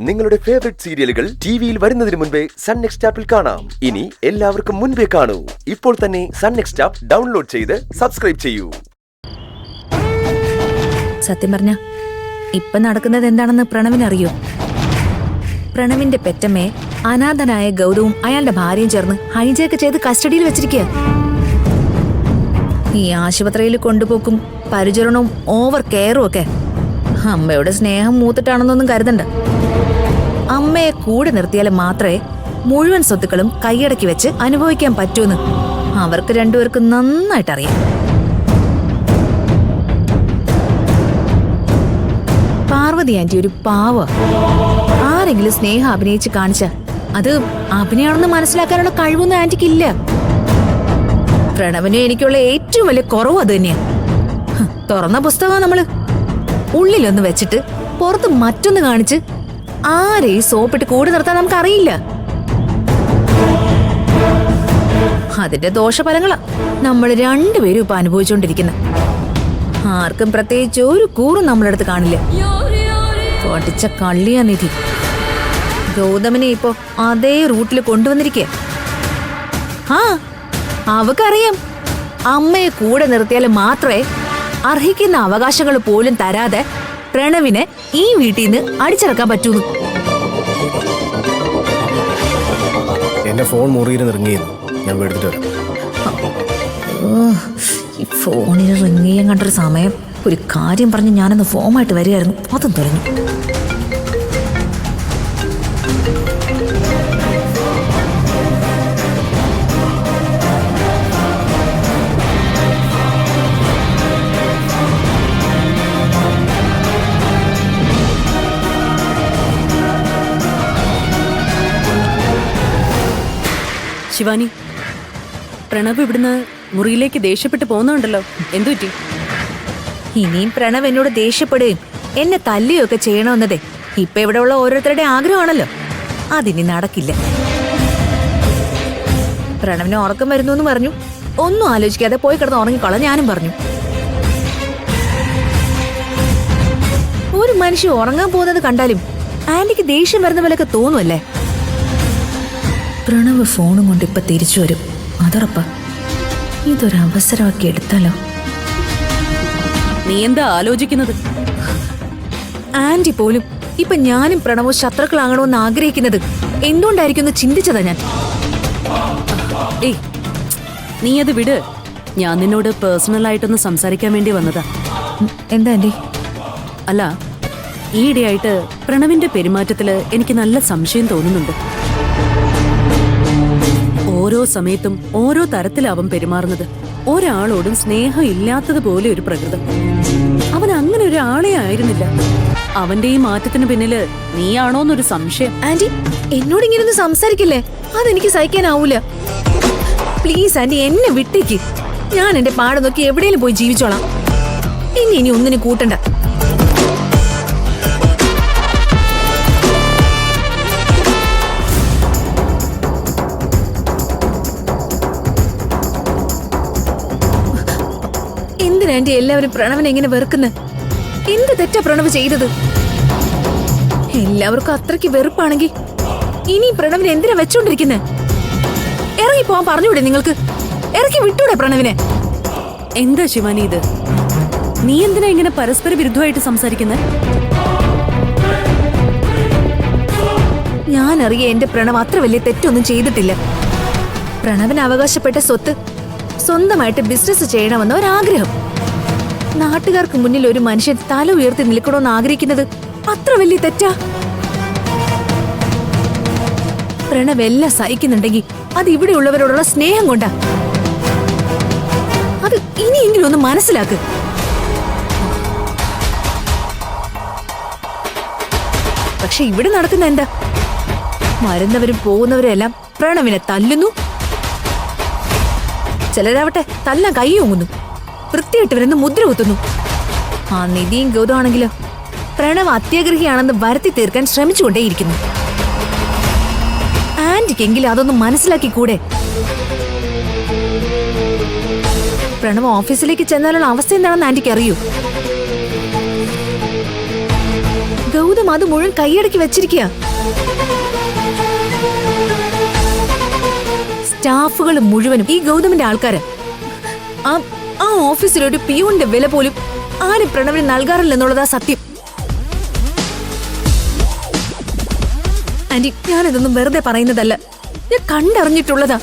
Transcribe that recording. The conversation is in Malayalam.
നിങ്ങളുടെ ഫേവറേറ്റ് സീരിയലുകൾ ടിവിയിൽ വരുന്നതിന് മുൻപേ സൺ നെക്സ്റ്റ് ആപ്പിൽ കാണാം. ഇനി എല്ലാവർക്കും മുൻപേ കാണൂ. ഇപ്പോൾ തന്നെ സൺ നെക്സ്റ്റ് ആപ്പ് ഡൗൺലോഡ് ചെയ്ത് സബ്സ്ക്രൈബ് ചെയ്യൂ. സത്യം പറഞ്ഞ ഇപ്പൊ നടക്കുന്നത് എന്താണെന്ന് പ്രണവിനറിയോ? പ്രണവിന്റെ പെറ്റമ്മയെ അനാഥനായ ഗൗതവും അയാളുടെ ഭാര്യയും ചേർന്ന് ഹൈജാക്ക് ചെയ്ത് കസ്റ്റഡിയിൽ വെച്ചിരിക്കുക. ഈ ആശുപത്രിയിൽ കൊണ്ടുപോക്കും പരിചരണവും ഓവർ കെയറും ഒക്കെ അമ്മയുടെ സ്നേഹം മൂത്തിട്ടാണെന്നൊന്നും കരുതണ്ട. അമ്മയെ കൂടെ നിർത്തിയാൽ മാത്രമേ മുഴുവൻ സ്വത്തുക്കളും കൈയടക്കി വെച്ച് അനുഭവിക്കാൻ പറ്റൂന്ന് അവർക്ക് രണ്ടുപേർക്കും നന്നായിട്ടറിയാം. പാർവതി ആന്റി ഒരു പാവ. ആരെങ്കിലും സ്നേഹം അഭിനയിച്ച് കാണിച്ച അത് അഭിനയാണെന്ന് മനസ്സിലാക്കാനുള്ള കഴിവൊന്നും ആന്റിക്കില്ല. പ്രണവിന് എനിക്കുള്ള ഏറ്റവും വലിയ കുറവ് അത് തന്നെയാ. തുറന്ന പുസ്തകം നമ്മള് ഉള്ളിലൊന്ന് വെച്ചിട്ട് പുറത്ത് മറ്റൊന്ന് കാണിച്ച് ആരെയും സോപ്പിട്ട് കൂടി നിർത്താൻ നമുക്കറിയില്ല. അതിന്റെ ദോഷഫലങ്ങളാ നമ്മൾ രണ്ടുപേരും ഇപ്പൊ അനുഭവിച്ചുകൊണ്ടിരിക്കുന്നത്. ആർക്കും പ്രത്യേകിച്ച് ഒരു കൂറും നമ്മളടുത്ത് കാണില്ല. പഠിച്ച കള്ളിയാ നിധി. ഗൗതമിനെ ഇപ്പോ അതേ റൂട്ടിൽ കൊണ്ടുവന്നിരിക്കുക. അവക്കറിയാം അമ്മയെ കൂടെ നിർത്തിയാൽ മാത്രമേ അർഹിക്കുന്ന അവകാശങ്ങൾ പോലും തരാതെ പ്രണവിനെ ഈ വീട്ടിൽ നിന്ന് അടിച്ചിറക്കാൻ പറ്റൂന്ന്. എന്റെ ഫോൺ മുറിയിൽ ഇറങ്ങിയിരുന്നു, ഞാൻ എടുത്തിട്ട് വരാം. ഈ ഫോണിൽ റിങ് ചെയ്യാൻ കണ്ടൊരു സമയം ഒരു കാര്യം പറഞ്ഞ് ഞാനൊന്ന് ഫോമായിട്ട് വരികയായിരുന്നു, അതും തുറന്നു. ശിവാനി, പ്രണവ് ഇവിടുന്ന് മുറിയിലേക്ക് ദേഷ്യപ്പെട്ട് പോകുന്നുണ്ടല്ലോ, എന്തുപറ്റി? ഇനിയും പ്രണവ് എന്നോട് ദേഷ്യപ്പെടുകയും എന്നെ തല്ലുകയൊക്കെ ചെയ്യണമെന്നതേ ഇപ്പൊ ഇവിടെ ഉള്ള ഓരോരുത്തരുടെ ആഗ്രഹമാണല്ലോ. അതിനി നടക്കില്ല. പ്രണവിന് ഉറക്കം വരുന്നു എന്ന് പറഞ്ഞു. ഒന്നും ആലോചിക്കാതെ പോയി കിടന്ന് ഉറങ്ങിക്കൊള്ളാൻ ഞാനും പറഞ്ഞു. ഒരു മനുഷ്യൻ ഉറങ്ങാൻ പോകുന്നത് കണ്ടാലും ആന്റിക്ക് ദേഷ്യം വരുന്ന പോലെയൊക്കെ തോന്നുമല്ലേ? പ്രണവ് ഫോണും കൊണ്ട് ഇപ്പൊ തിരിച്ചു വരും, അതുറപ്പാ. ഇതൊരവസരമാക്കി എടുത്താലോ? നീ എന്താ ആലോചിക്കുന്നത്? ആന്റി പോലും ഇപ്പൊ ഞാനും പ്രണവും ശത്രുക്കളാകണമെന്ന് ആഗ്രഹിക്കുന്നത് എന്തുകൊണ്ടായിരിക്കും എന്ന് ചിന്തിച്ചതാ ഞാൻ. ഏയ്, നീ അത് വിട്. ഞാൻ നിന്നോട് പേഴ്സണലായിട്ടൊന്ന് സംസാരിക്കാൻ വേണ്ടി വന്നതാ. എന്താ ആന്റി? അല്ല, ഈയിടെയായിട്ട് പ്രണവിന്റെ പെരുമാറ്റത്തില് എനിക്ക് നല്ല സംശയം തോന്നുന്നുണ്ട്. ഓരോ സമയത്തും ഓരോ തരത്തിലാവും പെരുമാറുന്നത്. ഒരാളോടും സ്നേഹം ഇല്ലാത്തതുപോലെ ഒരു പ്രകൃതം. അവൻ അങ്ങനെ ഒരാളെ ആയിരുന്നില്ല. അവന്റെ ഈ മാറ്റത്തിന് പിന്നില് നീയാണോന്നൊരു സംശയം. ആന്റി, എന്നോട് ഇങ്ങനൊന്നും സംസാരിക്കില്ലേ? അതെനിക്ക് സഹിക്കാനാവൂല. പ്ലീസ് ആന്റി, എന്നെ വിട്ടേക്ക്. ഞാൻ എന്റെ പാട് നോക്കി എവിടെയെങ്കിലും പോയി ജീവിച്ചോളാം. ഇനി ഒന്നിനും കൂട്ടണ്ട. ആന്റി, എല്ലാവരും പ്രണവിനെ എങ്ങനെ വെറുക്കുന്നത്? എന്ത് തെറ്റാ പ്രണവ് ചെയ്തത്? എല്ലാവർക്കും അത്രയ്ക്ക് വെറുപ്പാണെങ്കിൽ ഇനി പ്രണവിനെ എന്തിനാ വെച്ചോണ്ടിരിക്കുന്നത്? ഇറങ്ങി പോവാൻ പറഞ്ഞൂടെ നിങ്ങൾക്ക്? ഇറക്കി വിട്ടൂടെ പ്രണവിനെ? എന്താ ശിവാനി ഇത്? നീ എന്തിനാ ഇങ്ങനെ പരസ്പര വിരുദ്ധമായിട്ട് സംസാരിക്കുന്നത്? ഞാനറിയ എന്റെ പ്രണവ് അത്ര വലിയ തെറ്റൊന്നും ചെയ്തിട്ടില്ല. പ്രണവിന് അവകാശപ്പെട്ട സ്വത്ത് സ്വന്തമായിട്ട് ബിസിനസ് ചെയ്യണമെന്ന ഒരാഗ്രഹം. നാട്ടുകാർക്ക് മുന്നിൽ ഒരു മനുഷ്യൻ തല ഉയർത്തി നിൽക്കണമെന്ന് ആഗ്രഹിക്കുന്നത് അത്ര വലിയ തെറ്റാ? പ്രണവ് എല്ലാം സഹിക്കുന്നുണ്ടെങ്കിൽ അത് ഇവിടെയുള്ളവരോടുള്ള സ്നേഹം കൊണ്ടാ. അത് ഇനിയെങ്കിലും ഒന്ന് മനസ്സിലാക്ക്. പക്ഷെ ഇവിടെ നടക്കുന്ന എന്താ? വരുന്നവരും പോകുന്നവരും എല്ലാം പ്രണവിനെ തല്ലുന്നു. ചിലരാവട്ടെ തല്ലാൻ കൈയോങ്ങുന്നു, വൃത്തിയായിട്ടവരെന്ന് മുദ്ര കുത്തുന്നു. ആ നിധിയും ഗൗതമാണെങ്കിലോ പ്രണവ് അത്യാഗ്രഹിയാണെന്ന് വരുത്തി തീർക്കാൻ ശ്രമിച്ചുകൊണ്ടേയിരിക്കുന്നു. ആന്റിക്കെങ്കിലും അതൊന്നും മനസ്സിലാക്കിക്കൂടെ? പ്രണവ് ഓഫീസിലേക്ക് ചെന്നാലുള്ള അവസ്ഥ എന്താണെന്ന് ആന്റിക്ക് അറിയൂ. ഗൗതം ഗൗതം അത് മുഴുവൻ കൈയടക്കി വെച്ചിരിക്കുക. സ്റ്റാഫുകൾ മുഴുവനും ഈ ഗൗതമിന്റെ ആൾക്കാര്. ആ ഓഫീസിൽ ഒരു പിയൂണിന്റെ വില പോലും ആരും പ്രണവിന് നൽകാറില്ലെന്നുള്ളതാ സത്യം. ആന്റി, ഞാനിതൊന്നും വെറുതെ പറയുന്നതല്ല, ഞാൻ കണ്ടറിഞ്ഞിട്ടുള്ളതാ.